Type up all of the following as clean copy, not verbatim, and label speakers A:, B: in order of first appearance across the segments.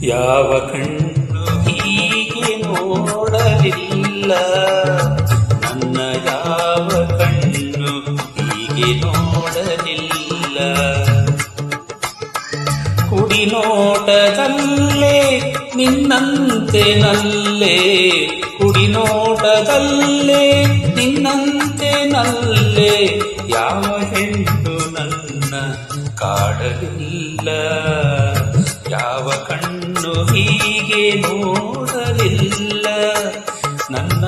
A: ಯಾವ ಕಣ್ಣು ಹೀಗೆ ನೋಡಲಿಲ್ಲ, ನನ್ನ ಯಾವ ಕಣ್ಣು ಹೀಗೆ ನೋಡಲಿಲ್ಲ. ಕುಡಿನೋಟದಲ್ಲೇ ನಿನ್ನಂತೆ ನಲ್ಲೇ, ಕುಡಿನೋಟದಲ್ಲೇ ನಿನ್ನಂತೆ ನಲ್ಲೇ, ಯಾವ ಹೆಣ್ಣು ನನ್ನ ಕಾಡಲಿಲ್ಲ. ಯಾವ ಕಣ್ಣು ಹೀಗೆ ನೋಡಲಿಲ್ಲ, ನನ್ನ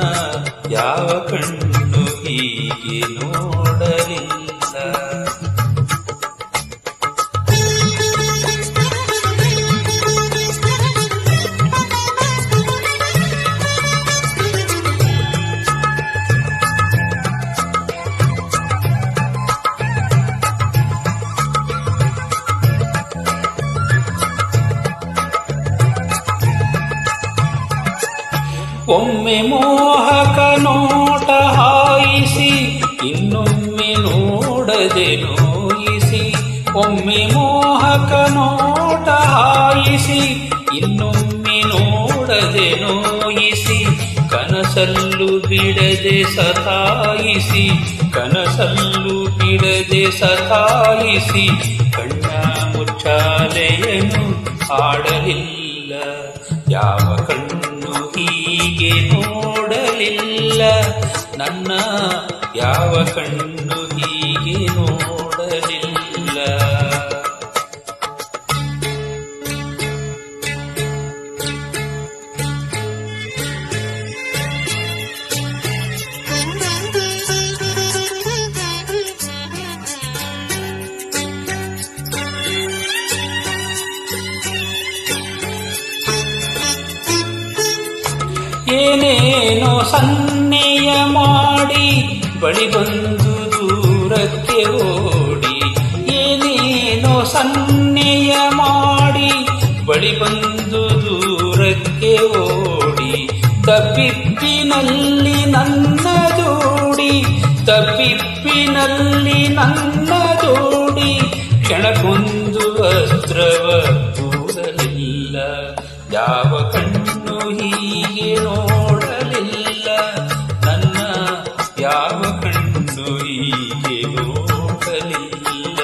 A: ಯಾವ ಕಣ್ಣು ಹೀಗೆ ನೋಡಲಿಲ್ಲ. ಒಮ್ಮೆ ಮೋಹಕ ನೋಟ ಹಾಯಿಸಿ, ಇನ್ನೊಮ್ಮೆ ನೋಡದೆ ನೋಯಿಸಿ. ಒಮ್ಮೆ ಮೋಹಕ ನೋಟ ಹಾಯಿಸಿ, ಇನ್ನೊಮ್ಮೆ ನೋಡದೆ ನೋಯಿಸಿ. ಕನಸಲ್ಲೂ ಬಿಡದೆ ಸತಾಯಿಸಿ, ಕನಸಲ್ಲೂ ಬಿಡದೆ ಸತಾಯಿಸಿ. ಕಣ್ಣ ಮುಚ್ಚಾಲೆಯನ್ನು ಆಡಲಿಲ್ಲ, ಯಾವ ಕಣ್ಣು ಹೀಗೆ ನೋಡಲಿಲ್ಲ, ನನ್ನ ಯಾವ ಕಣ್ಣು ಹೀಗೆ ನೋಡಲಿಲ್ಲ. ಏನೇನೋ ಸನ್ನೆಯ ಮಾಡಿ ಬಳಿ ಬಂದು ದೂರಕ್ಕೆ ಓಡಿ, ಏನೇನೋ ಸನ್ನೆಯ ಮಾಡಿ ಬಳಿ ಬಂದು ದೂರಕ್ಕೆ ಓಡಿ. ತಪ್ಪಿಪ್ಪಿನಲ್ಲಿ ನನ್ನ ಜೋಡಿ, ತಪ್ಪಿಪ್ಪಿನಲ್ಲಿ ನನ್ನ ಜೋಡಿ. ಕ್ಷಣಕ್ಕೊಂದು ವಸ್ತ್ರವ ಕೂಡಲಿಲ್ಲ, ಯಾವ ಕಣ್ಣು ಹೀಗೆ ನೋಡಲಿಲ್ಲ, ನನ್ನ ಯಾವ ಕಣ್ಣು ಹೀಗೆ ನೋಡಲಿಲ್ಲ.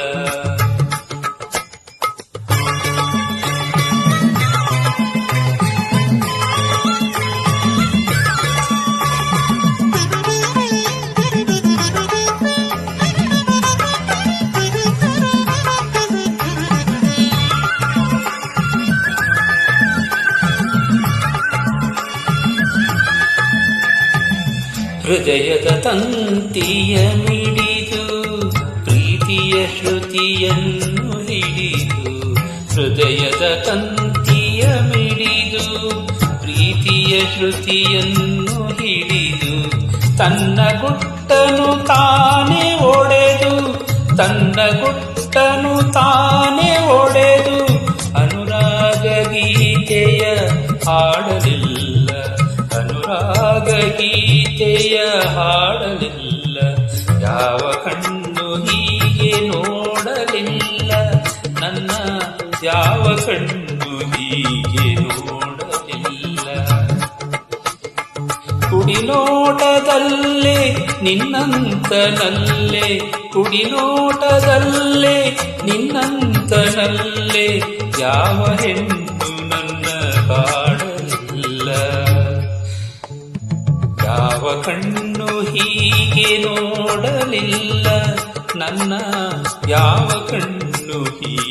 A: ಹೃದಯದ ತಂತಿಯ ಮಿಡಿದು ಪ್ರೀತಿಯ ಶ್ರುತಿಯನ್ನು ಹಿಡಿದು, ಹೃದಯದ ತಂತಿಯ ಮಿಡಿದು ಪ್ರೀತಿಯ ಶ್ರುತಿಯನ್ನು ಹಿಡಿದು. ತನ್ನ ಗುಟ್ಟನು ತಾನೇ ಒಡೆದು, ತನ್ನ ಗುಟ್ಟನು ತಾನೇ ಒಡೆದು. ಅನುರಾಗ ಗೀತೆಯ ಹಾಡಲಿಲ್ಲ, ಅನುರಾಗ ಗೀತೆಯ ಹಾಡಲಿಲ್ಲ, ಯಾವ ಕಣ್ಣು ಹೀಗೆ ನೋಡಲಿಲ್ಲ, ನನ್ನ ಯಾವ ಕಣ್ಣು ಹೀಗೆ ನೋಡಲಿಲ್ಲ. ಕುಡಿನೋಟದಲ್ಲೇ ನಿನ್ನಂತ ನಲ್ಲೇ, ಕುಡಿನೋಟದಲ್ಲೇ ನಿನ್ನಂತ ನಲ್ಲೇ, ಯಾವ ಹೆಣ್ಣು ನನ್ನ ಕಾಡಲಿಲ್ಲ. ಯಾವ ಕಣ್ಣು ಹೀಗೆ ನೋಡಲಿಲ್ಲ, ನನ್ನ ಯಾವ ಕಣ್ಣು ಹೀಗೆ